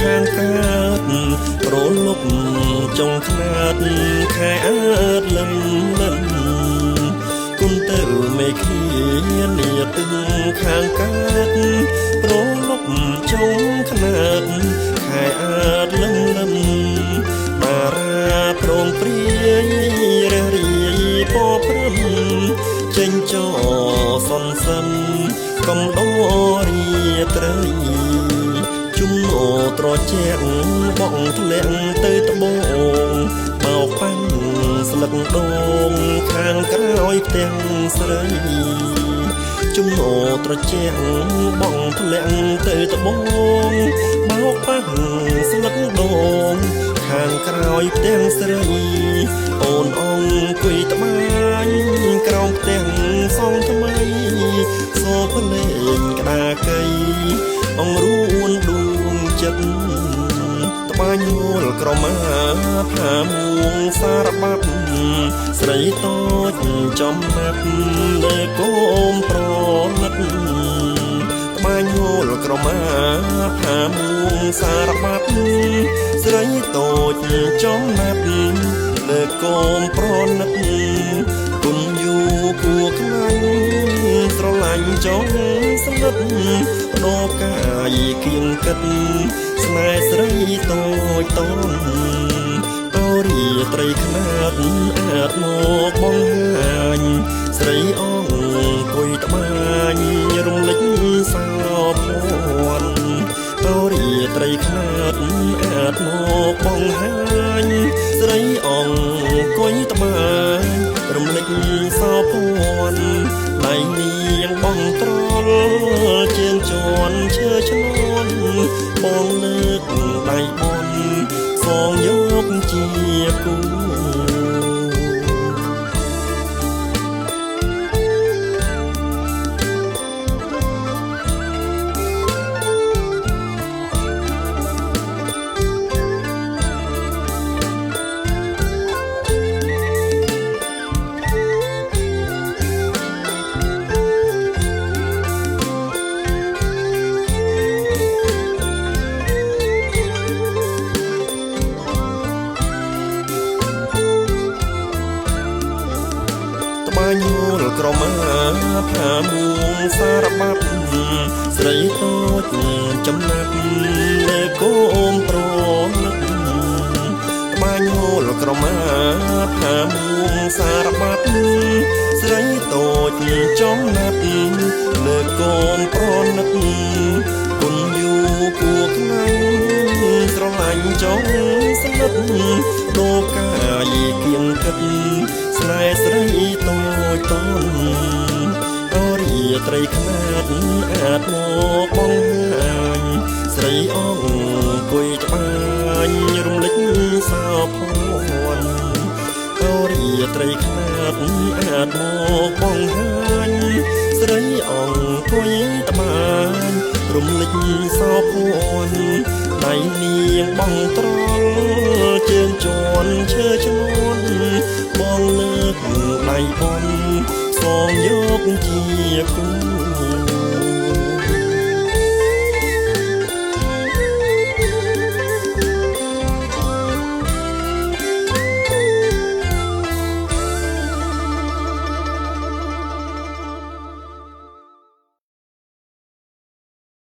ខាងកើតរលប់ចុងខ្នាតខែអើតលឹមលឹមគុំទៅមេឃានាទឹងខាងកើតរលប់ចុងខ្នាតខែអើតលឹមលឹមតារាប្រងព្រាយរះរាយពោព្រំចេញចោសនសិនកំដោរីត្រីជុំអូត្រជាក់បងធ្លាក់ទៅត្បូងបោកប៉ាំងស្លឹកដូងខាងក្រោយផ្ទាំងស្រីជុំអូត្រជាក់បងធ្លាក់ទៅត្បូងបោកប៉ាំងស្លឹកដូងខាងក្រោយផ្ទាំងស្រីអូនអង្គុយត្បាញក្រោមផ្ទាំងសងថ្មីសូផ្លេងក្តារកៃអងរួនដួងចិត្តត្បាញហូលក្រមាផាមួងសារបាត់ស្រីតូចចំណាប់លើកូនប្រណិតត្បាញហូលក្រមាផាមួងសារបាត់ស្រីតូចចំណាប់លើកូនប្រណិតគុណយូគួខ្លាញ់ស្រឡាញ់ចង់ស្និទ្ធដោកាយគៀងគិតស្នេហ៍ស្រីតូចតូនតោរីត្រីខ្នាតអាចមកបង្ហាញស្រីអង្គុយត្បាញរំលេចសោភ័ណ្ឌតោរីត្រីខ្នាតអាចមកបង្ហាញស្រីអង្គុយត្បាញរំលេចសោភ័ណ្ឌដៃនាងបងត្រល់ជាងជន់ឈើឈ្នន់បងលើកដៃបនសងយកជាគូបាញ់ហូលក្រមាផាមួងសារបាត់ស្រីតូចចំណាប់លើកូនប្រណិតបាញ់ហូលក្រមាផាមួងសារបាត់ស្រីតូចចំណាប់លើកូនប្រណិតគុណយូគួខ្លាញ់ស្រឡាញ់ចង់ស្និទ្ធដោកាយគៀងគិតស្នេហ៍ស្រីតូចតូនតោរីត្រីខ្នាតអាចមកបង្ហាញស្រីអង្គុយត្បាញរំលេចសោភ័ណ្ឌតោរីត្រីខ្នាតអាចមកបង្ហាញស្រីអង្គុយត្បាញរំលេចសោភ័ណ្ឌដៃនាងបងត្រល់ជើងជន់ឈើឈ្នន់បងលើកដៃបនសងយកជាគូ